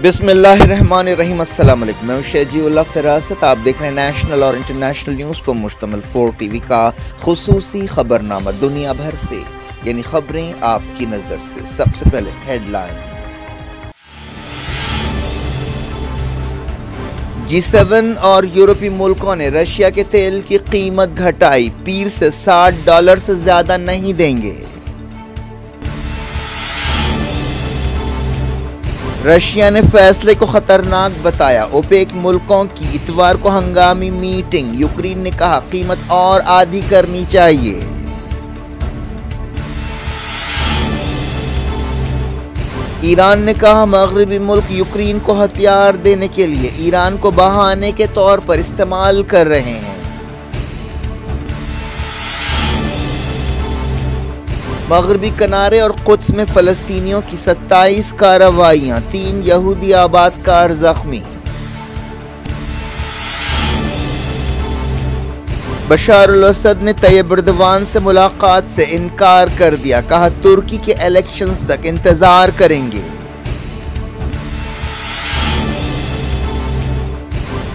بسم اللہ الرحمن الرحیم۔ السلام علیکم، میں شیجی اللہ فراست۔ آپ دیکھ رہے ہیں نیشنل اور انٹرنیشنل نیوز پر مشتمل 4 ٹی وی کا خصوصی خبرنامہ دنیا بھر سے، یعنی خبریں آپ کی نظر سے۔ سب سے پہلے ہیڈ لائنز۔ G7 اور یورپی ملکوں نے رشیا کے تیل کی قیمت گھٹائی، پیر سے $60 سے زیادہ نہیں دیں گے۔ رشیا نے فیصلے کو خطرناک بتایا، اوپیک ملکوں کی اتوار کو ہنگامی میٹنگ، یوکرین نے کہا قیمت اور آدھی کرنی چاہیے۔ ایران نے کہا مغربی ملک یوکرین کو ہتھیار دینے کے لیے ایران کو بہانے کے طور پر استعمال کر رہے ہیں۔ مغربی کنارے اور قدس میں فلسطینیوں کی 27 کارروائیاں، 3 یہودی آباد کار زخمی۔ بشار الاسد نے طیب اردوان سے ملاقات سے انکار کر دیا، کہا ترکی کے الیکشنز تک انتظار کریں گے۔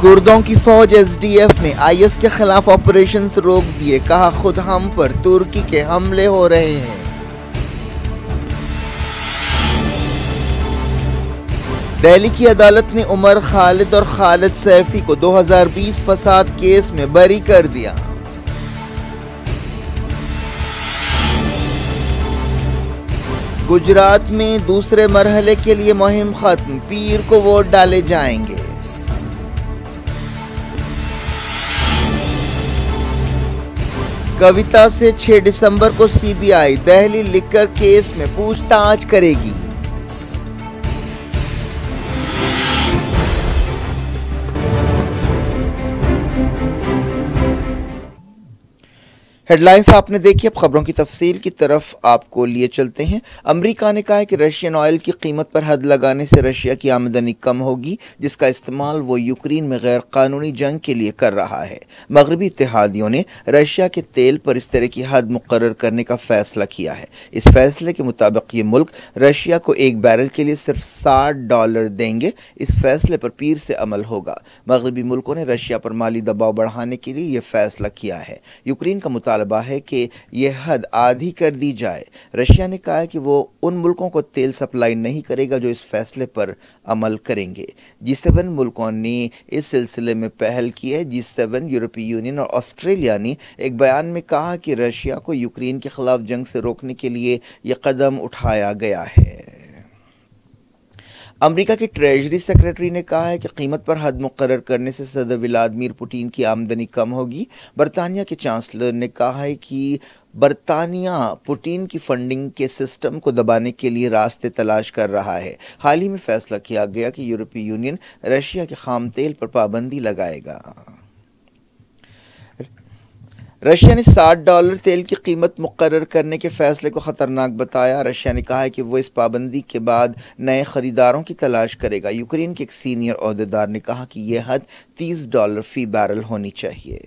کردوں کی فوج SDF نے IS کے خلاف آپریشنز روک دیے، کہا خود ہم پر ترکی کے حملے ہو رہے ہیں۔ دہلی کی عدالت نے عمر خالد اور خالد سیفی کو 2020 فساد کیس میں بری کر دیا۔ گجرات میں دوسرے مرحلے کے لیے مہم ختم، پیر کو ووٹ ڈالے جائیں گے۔ کویتا سے 6 دسمبر کو CBI دہلی لیکر کیس میں پوچھ تاچھ کرے گی۔ ہیڈ لائنز آپ نے دیکھی، اب خبروں کی تفصیل کی طرف آپ کو لیے چلتے ہیں۔ امریکہ نے کہا ہے کہ رشین آئل کی قیمت پر حد لگانے سے رشیا کی آمدنی کم ہوگی، جس کا استعمال وہ یوکرین میں غیر قانونی جنگ کے لیے کر رہا ہے۔ مغربی اتحادیوں نے رشیا کے تیل پر اس طرح کی حد مقرر کرنے کا فیصلہ کیا ہے۔ اس فیصلے کے مطابق یہ ملک رشیا کو ایک بیرل کے لیے صرف $60 دیں گے۔ اس فیصلے پر پیر سے عمل ہوگا۔ مغربی ملکوں نے رشیا پر مالی دباؤ بڑھانے کے لیے یہ فیصلہ کیا ہے۔ یوکرین کا مطالبہ ہے کہ یہ حد آدھی کر دی جائے۔ رشیا نے کہا ہے کہ وہ ان ملکوں کو تیل سپلائی نہیں کرے گا جو اس فیصلے پر عمل کریں گے۔ G7 ملکوں نے اس سلسلے میں پہل کی ہے۔ G7 یورپی یونین اور آسٹریلیا نے ایک بیان میں کہا کہ رشیا کو یوکرین کے خلاف جنگ سے روکنے کے لیے یہ قدم اٹھایا گیا ہے۔ امریکہ کے ٹریجری سیکرٹری نے کہا ہے کہ قیمت پر حد مقرر کرنے سے صدر ولادیمیر پوٹین کی آمدنی کم ہوگی۔ برطانیہ کے چانسلر نے کہا ہے کہ برطانیہ پوٹین کی فنڈنگ کے سسٹم کو دبانے کے لیے راستے تلاش کر رہا ہے۔ حال ہی میں فیصلہ کیا گیا کہ یورپی یونین رشیا کے خام تیل پر پابندی لگائے گا۔ رشیا نے $60 تیل کی قیمت مقرر کرنے کے فیصلے کو خطرناک بتایا۔ رشیا نے کہا ہے کہ وہ اس پابندی کے بعد نئے خریداروں کی تلاش کرے گا۔ یوکرین کے ایک سینئر عہدیدار نے کہا کہ یہ حد $30 فی بیرل ہونی چاہیے۔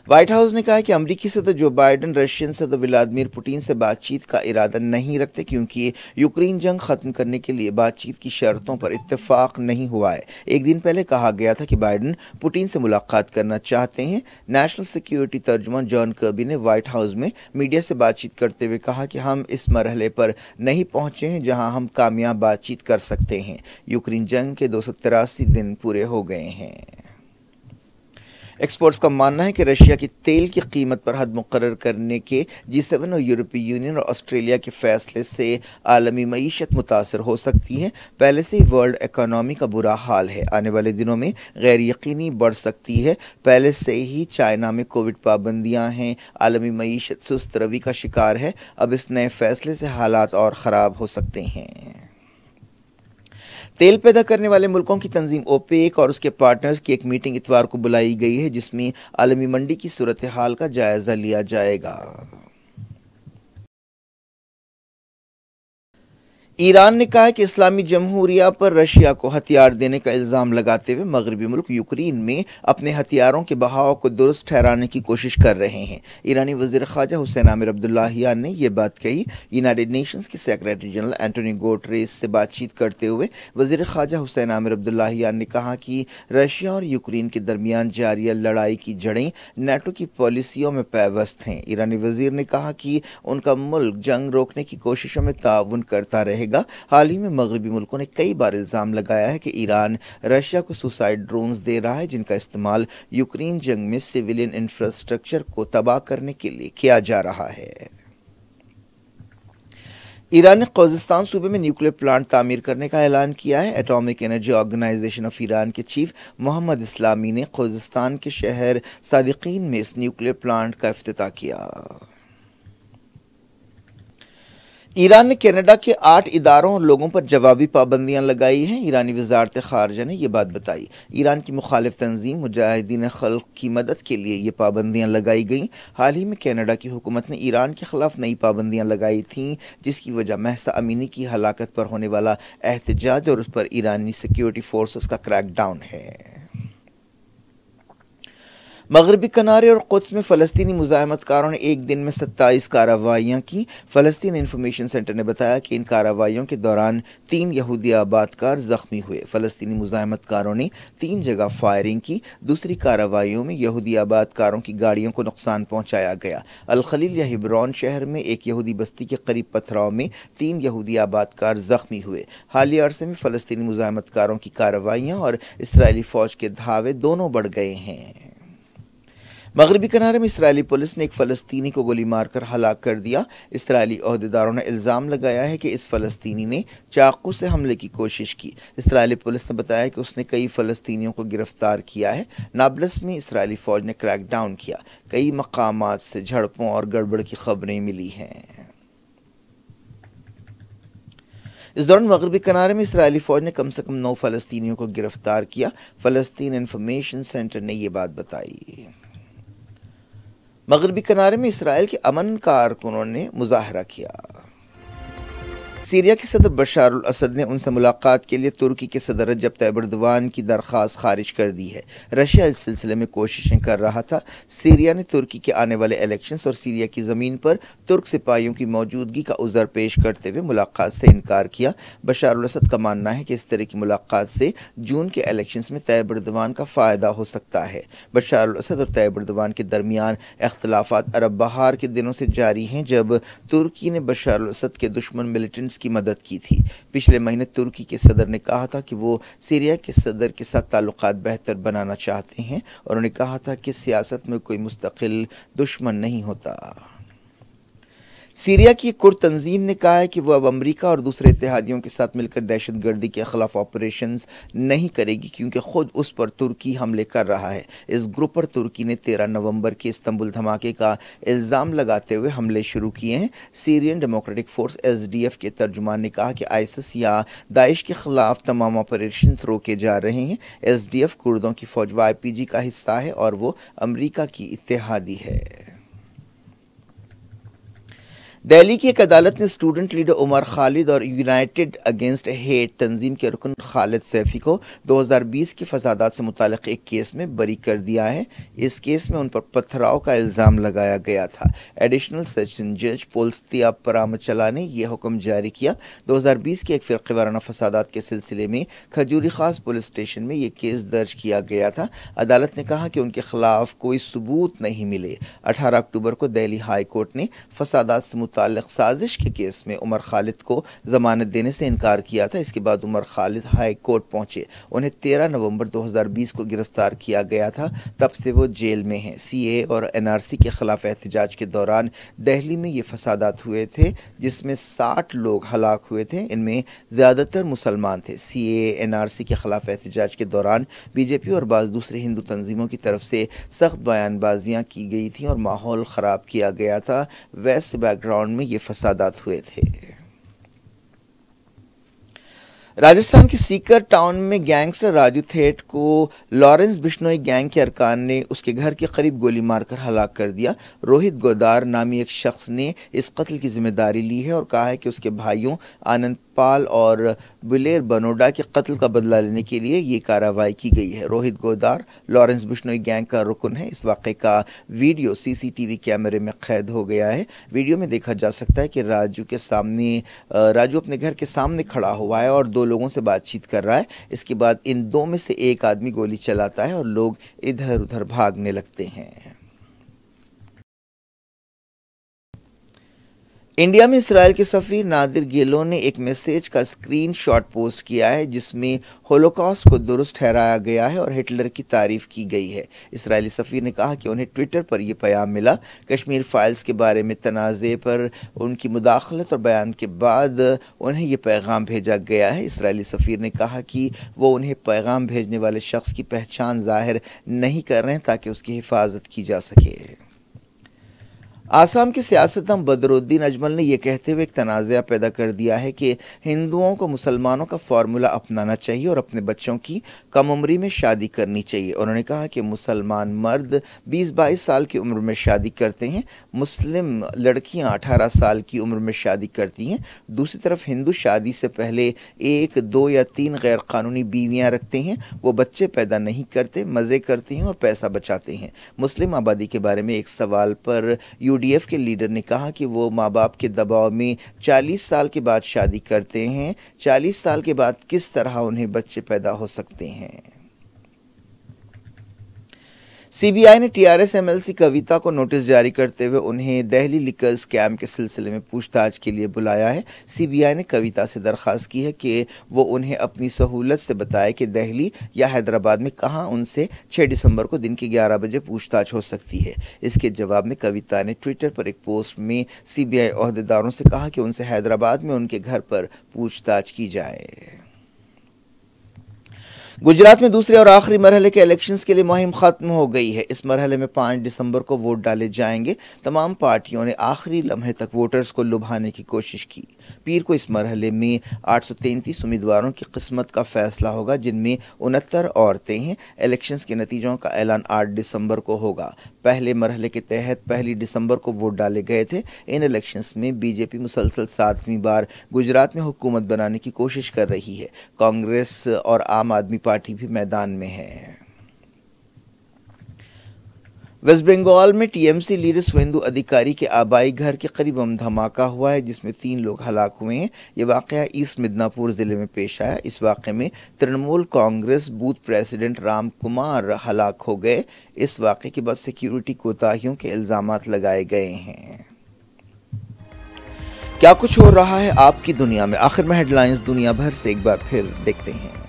وائٹ ہاؤس نے کہا کہ امریکی صدر جو بائیڈن رشین صدر ولادیمیر پوٹین سے بات چیت کا ارادہ نہیں رکھتے، کیونکہ یوکرین جنگ ختم کرنے کے لیے بات چیت کی شرطوں پر اتفاق نہیں ہوا ہے۔ ایک دن پہلے کہا گیا تھا کہ بائیڈن پوٹین سے ملاقات کرنا چاہتے ہیں۔ نیشنل سیکیورٹی ترجمان جان کربی نے وائٹ ہاؤس میں میڈیا سے بات چیت کرتے ہوئے کہا کہ ہم اس مرحلے پر نہیں پہنچے ہیں جہاں ہم کامیاب بات چیت کر سکتے ہیں۔ یوکرین جنگ کے 283 دن پورے ہو گئے ہیں۔ ایکسپرٹس کا ماننا ہے کہ رشیا کی تیل کی قیمت پر حد مقرر کرنے کے G7 اور یورپی یونین اور آسٹریلیا کے فیصلے سے عالمی معیشت متاثر ہو سکتی ہے۔ پہلے سے ہی ورلڈ اکانومی کا برا حال ہے، آنے والے دنوں میں غیر یقینی بڑھ سکتی ہے۔ پہلے سے ہی چائنا میں کووڈ پابندیاں ہیں، عالمی معیشت سست روی کا شکار ہے۔ اب اس نئے فیصلے سے حالات اور خراب ہو سکتے ہیں۔ تیل پیدا کرنے والے ملکوں کی تنظیم اوپیک اور اس کے پارٹنرز کی ایک میٹنگ اتوار کو بلائی گئی ہے، جس میں عالمی منڈی کی صورتحال کا جائزہ لیا جائے گا۔ ایران نے کہا کہ اسلامی جمہوریہ پر رشیا کو ہتھیار دینے کا الزام لگاتے ہوئے مغربی ملک یوکرین میں اپنے ہتھیاروں کے بہاؤ کو درست ٹھہرانے کی کوشش کر رہے ہیں۔ ایرانی وزیر خارجہ حسین عامر عبداللہیان نے یہ بات کہی۔ یونائیٹڈ نیشنز کے سیکریٹری جنرل اینٹونی گوٹریس سے بات چیت کرتے ہوئے وزیر خارجہ حسین عامر عبداللہیان نے کہا کہ رشیا اور یوکرین کے درمیان جاری لڑائی کی جڑیں نیٹو کی پالیسیوں میں پیوست ہیں۔ ایرانی وزیر نے کہا کہ ان کا ملک جنگ روکنے کی کوششوں میں تعاون کرتا رہے گا۔ حال ہی میں مغربی ملکوں نے کئی بار الزام لگایا ہے کہ ایران رشیا کو سوسائڈ ڈرونز دے رہا ہے جن کا استعمال یوکرین جنگ میں سویلین انفراسٹرکچر کو تباہ کرنے کے لیے کیا جا رہا ہے۔ ایران نے خوزستان صوبے میں نیوکلیر پلانٹ تعمیر کرنے کا اعلان کیا ہے۔ Atomic energy organisation of Iran کے چیف محمد اسلامی نے خوزستان کے شہر صادقین میں اس نیوکلیر پلانٹ کا افتتاح کیا۔ ایران نے کینیڈا کے 8 اداروں اور لوگوں پر جوابی پابندیاں لگائی ہیں۔ ایرانی وزارت خارجہ نے یہ بات بتائی۔ ایران کی مخالف تنظیم مجاہدین خلق کی مدد کے لیے یہ پابندیاں لگائی گئیں۔ حال ہی میں کینیڈا کی حکومت نے ایران کے خلاف نئی پابندیاں لگائی تھیں جس کی وجہ مہسا امینی کی ہلاکت پر ہونے والا احتجاج اور اس پر ایرانی سیکیورٹی فورسز کا کریک ڈاؤن ہے۔ مغربی کنارے اور قدس میں فلسطینی مزاحمت کاروں نے ایک دن میں 27 کارروائیاں کی۔ فلسطین انفارمیشن سینٹر نے بتایا کہ ان کارروائیوں کے دوران 3 یہودی آباد کار زخمی ہوئے۔ فلسطینی مزاحمت کاروں نے 3 جگہ فائرنگ کی۔ دوسری کارروائیوں میں یہودی آباد کاروں کی گاڑیوں کو نقصان پہنچایا گیا۔ الخلیل یا ہبرون شہر میں ایک یہودی بستی کے قریب پتھراؤ میں 3 یہودی آباد کار زخمی ہوئے۔ حالیہ عرصے میں فلسطینی مزاحمت کاروں کی کارروائیاں اور اسرائیلی فوج کے دھاوے دونوں بڑھ گئے ہیں۔ مغربی کنارے میں اسرائیلی پولیس نے ایک فلسطینی کو گولی مار کر ہلاک کر دیا۔ اسرائیلی عہدیداروں نے الزام لگایا ہے کہ اس فلسطینی نے چاقو سے حملے کی کوشش کی۔ اسرائیلی پولیس نے بتایا کہ اس نے کئی فلسطینیوں کو گرفتار کیا ہے۔ نابلس میں اسرائیلی فوج نے کریک ڈاؤن کیا۔ کئی مقامات سے جھڑپوں اور گڑبڑ کی خبریں ملی ہیں۔ اس دوران مغربی کنارے میں اسرائیلی فوج نے کم سے کم 9 فلسطینیوں کو گرفتار کیا۔ فلسطین انفارمیشن سینٹر نے یہ بات بتائی۔ مغربی کنارے میں اسرائیل کے امن کارکنوں نے مظاہرہ کیا۔ سیریا کے صدر بشار الاسد نے ان سے ملاقات کے لیے ترکی کے صدر رجب طیب ایردوان کی درخواست خارج کر دی ہے۔ رشیا اس سلسلے میں کوششیں کر رہا تھا۔ سیریا نے ترکی کے آنے والے الیکشنز اور سیریا کی زمین پر ترک سپاہیوں کی موجودگی کا عذر پیش کرتے ہوئے ملاقات سے انکار کیا۔ بشار الاسد کا ماننا ہے کہ اس طرح کی ملاقات سے جون کے الیکشنز میں طیب ایردوان کا فائدہ ہو سکتا ہے۔ بشار الاسد اور طیب ایردوان کے درمیان اختلافات عرب بہار کے دنوں سے جاری ہیں جب ترکی نے بشار الاسد کے دشمن ملیٹنٹس کی مدد کی تھی۔ پچھلے مہینے ترکی کے صدر نے کہا تھا کہ وہ سیریا کے صدر کے ساتھ تعلقات بہتر بنانا چاہتے ہیں اور انہوں نے کہا تھا کہ سیاست میں کوئی مستقل دشمن نہیں ہوتا۔ سیریا کی ایک کرد تنظیم نے کہا ہے کہ وہ اب امریکہ اور دوسرے اتحادیوں کے ساتھ مل کر دہشت گردی کے خلاف آپریشنز نہیں کرے گی کیونکہ خود اس پر ترکی حملے کر رہا ہے۔ اس گروپ پر ترکی نے 13 نومبر کے استنبول دھماکے کا الزام لگاتے ہوئے حملے شروع کیے ہیں۔ سیرین ڈیموکریٹک فورس SDF کے ترجمان نے کہا کہ ISIS یا داعش کے خلاف تمام آپریشنز روکے جا رہے ہیں۔ SDF کردوں کی فوج YPG کا حصہ ہے اور وہ امریکہ کی اتحادی ہے۔ دہلی کی ایک عدالت نے اسٹوڈنٹ لیڈر عمر خالد اور یونائٹڈ اگینسٹ ہیٹ تنظیم کے رکن خالد سیفی کو 2020 کے فسادات سے متعلق ایک کیس میں بری کر دیا ہے۔ اس کیس میں ان پر پتھراؤ کا الزام لگایا گیا تھا۔ ایڈیشنل سیشن جج پولستیا پرامچلا نے یہ حکم جاری کیا۔ 2020 کے ایک فرقہ وارانہ فسادات کے سلسلے میں کھجوری خاص پولیس اسٹیشن میں یہ کیس درج کیا گیا تھا۔ عدالت نے کہا کہ ان کے خلاف کوئی ثبوت نہیں ملے۔ 18 اکتوبر کو دہلی ہائی کورٹ نے فسادات سے متعلق سازش کے کیس میں عمر خالد کو ضمانت دینے سے انکار کیا تھا۔ اس کے بعد عمر خالد ہائی کورٹ پہنچے۔ انہیں 13 نومبر 2020 کو گرفتار کیا گیا تھا۔ تب سے وہ جیل میں ہیں۔ CAA اور NRC کے خلاف احتجاج کے دوران دہلی میں یہ فسادات ہوئے تھے جس میں 60 لوگ ہلاک ہوئے تھے۔ ان میں زیادہ تر مسلمان تھے۔ CAA NRC کے خلاف احتجاج کے دوران BJP اور بعض دوسرے ہندو تنظیموں کی طرف سے سخت بیان بازیاں کی گئی تھیں اور ماحول خراب کیا گیا تھا۔ ویسٹ بیک گراؤنڈ میں یہ فسادات ہوئے تھے۔ راجستھان کے سیکر ٹاؤن میں گینگسٹر راجو تھیٹ کو لارنس بشنوئی گینگ کے ارکان نے اس کے گھر کے قریب گولی مار کر ہلاک کر دیا۔ روہت گودار نامی ایک شخص نے اس قتل کی ذمہ داری لی ہے اور کہا ہے کہ اس کے بھائیوں آنند پال اور بلیر بنوڈا کے قتل کا بدلہ لینے کے لیے یہ کارروائی کی گئی ہے۔ روہت گودار لارنس بشنوئی گینگ کا رکن ہے۔ اس واقعے کا ویڈیو سی سی ٹی وی کیمرے میں قید ہو گیا ہے۔ ویڈیو میں دیکھا جا سکتا ہے کہ راجو اپنے گھر کے سامنے کھڑا ہوا ہے اور دو لوگوں سے بات چیت کر رہا ہے۔ اس کے بعد ان دو میں سے ایک آدمی گولی چلاتا ہے اور لوگ ادھر ادھر بھاگنے لگتے ہیں۔ انڈیا میں اسرائیل کے سفیر نادر گیلو نے ایک میسیج کا اسکرین شاٹ پوسٹ کیا ہے جس میں ہولوکاسٹ کو درست ٹھہرایا گیا ہے اور ہٹلر کی تعریف کی گئی ہے۔ اسرائیلی سفیر نے کہا کہ انہیں ٹویٹر پر یہ پیام ملا۔ کشمیر فائلز کے بارے میں تنازع پر ان کی مداخلت اور بیان کے بعد انہیں یہ پیغام بھیجا گیا ہے۔ اسرائیلی سفیر نے کہا کہ وہ انہیں پیغام بھیجنے والے شخص کی پہچان ظاہر نہیں کر رہے ہیں تاکہ اس کی حفاظت کی جا سکے۔ آسام کے سیاستداں بدر الدین اجمل نے یہ کہتے ہوئے ایک تنازعہ پیدا کر دیا ہے کہ ہندوؤں کو مسلمانوں کا فارمولہ اپنانا چاہیے اور اپنے بچوں کی کم عمری میں شادی کرنی چاہیے۔ انہوں نے کہا کہ مسلمان مرد 20-22 سال کی عمر میں شادی کرتے ہیں، مسلم لڑکیاں 18 سال کی عمر میں شادی کرتی ہیں۔ دوسری طرف ہندو شادی سے پہلے 1، 2 یا 3 غیر قانونی بیویاں رکھتے ہیں، وہ بچے پیدا نہیں کرتے، مزے کرتے ہیں اور پیسہ بچاتے ہیں۔ مسلم آبادی کے بارے میں ایک سوال پر ڈی ایف کے لیڈر نے کہا کہ وہ ماں باپ کے دباؤ میں 40 سال کے بعد شادی کرتے ہیں۔ 40 سال کے بعد کس طرح انہیں بچے پیدا ہو سکتے ہیں؟ سی بی آئی نے T R S M L C Kavitha کو نوٹس جاری کرتے ہوئے انہیں دہلی لیکر اسکیم کے سلسلے میں پوچھ تاچھ کے لیے بلایا ہے۔ سی بی آئی نے کویتا سے درخواست کی ہے کہ وہ انہیں اپنی سہولت سے بتائے کہ دہلی یا حیدرآباد میں کہاں ان سے 6 دسمبر کو دن کے 11 بجے پوچھ تاچھ ہو سکتی ہے۔ اس کے جواب میں کویتا نے ٹویٹر پر ایک پوسٹ میں سی بی آئی عہدیداروں سے کہا کہ ان سے حیدرآباد میں ان کے گھر پر پوچھ تاچھ کی جائے۔ گجرات میں دوسرے اور آخری مرحلے کے الیکشنز کے لیے مہم ختم ہو گئی ہے۔ اس مرحلے میں 5 دسمبر کو ووٹ ڈالے جائیں گے۔ تمام پارٹیوں نے آخری لمحے تک ووٹرز کو لبھانے کی کوشش کی۔ پیر کو اس مرحلے میں 833 امیدواروں کی قسمت کا فیصلہ ہوگا، جن میں 69 عورتیں ہیں۔ الیکشنز کے نتیجوں کا اعلان 8 دسمبر کو ہوگا۔ پہلے مرحلے کے تحت 1 دسمبر کو ووٹ ڈالے گئے تھے۔ ان الیکشنز میں بی جے پی مسلسل 7ویں بار گجرات میں حکومت بنانے کی کوشش کر رہی ہے۔ کانگریس اور عام آدمی پارٹی بھی میدان میں ہے۔ ویسٹ بنگال میں T M C leader Suvendu ادھیکاری کے آبائی گھر کے قریب بم دھماکہ ہوا ہے جس میں 3 لوگ ہلاک ہوئے ہیں۔ یہ واقعہ ایسٹ مدناپور ضلع میں پیش آیا۔ اس واقعے میں ترنمول کانگریس بوتھ پریزیڈنٹ رام کمار ہلاک ہو گئے۔ اس واقعے کے بعد سیکیورٹی کوتاہیوں کے الزامات لگائے گئے ہیں۔ کیا کچھ ہو رہا ہے آپ کی دنیا میں؟ آخر میں ہیڈ لائنز دنیا بھر سے ایک بار پھر دیکھتے ہیں۔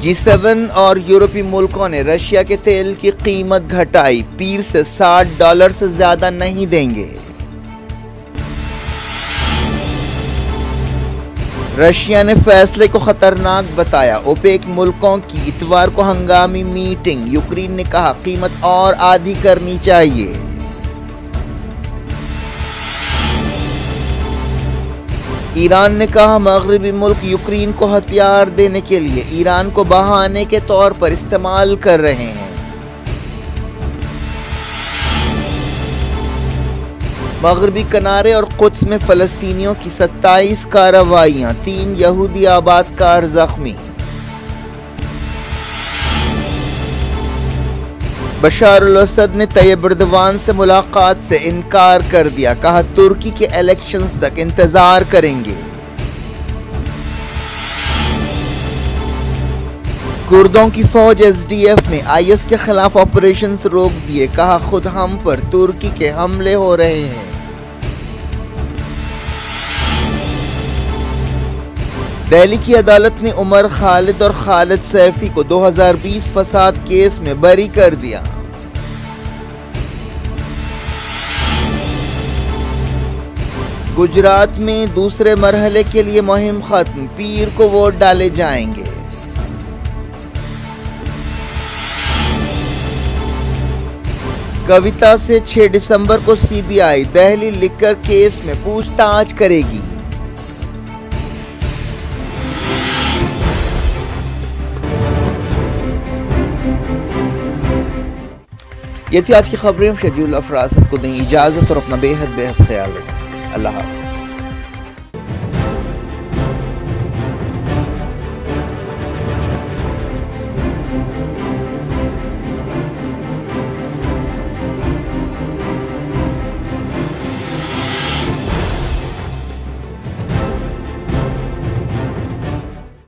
G7 اور یورپی ملکوں نے رشیا کے تیل کی قیمت گھٹائی، پیر سے $60 سے زیادہ نہیں دیں گے۔ رشیا نے فیصلے کو خطرناک بتایا، اوپیک ملکوں کی اتوار کو ہنگامی میٹنگ، یوکرین نے کہا قیمت اور آدھی کرنی چاہیے۔ ایران نے کہا مغربی ملک یوکرین کو ہتھیار دینے کے لیے ایران کو بہانے کے طور پر استعمال کر رہے ہیں۔ مغربی کنارے اور قدس میں فلسطینیوں کی 27 کارروائیاں، 3 یہودی آباد کار زخمی۔ بشار الاسد نے طیب اردوان سے ملاقات سے انکار کر دیا، کہا ترکی کے الیکشنز تک انتظار کریں گے۔ کردوں کی فوج ایس ڈی ایف نے آئی ایس کے خلاف آپریشنز روک دیے، کہا خود ہم پر ترکی کے حملے ہو رہے ہیں۔ دہلی کی عدالت نے عمر خالد اور خالد سیفی کو 2020 فساد کیس میں بری کر دیا۔ گجرات میں دوسرے مرحلے کے لیے مہم ختم، پیر کو ووٹ ڈالے جائیں گے۔ کویتا سے 6 دسمبر کو سی بی آئی دہلی لیکر کیس میں پوچھ تاچھ کرے گی۔ یہ تھی آج کی خبریں۔ شیڈول افراد سب کو دیں اجازت اور اپنا بے حد خیال رکھیں۔ اللہ حافظ۔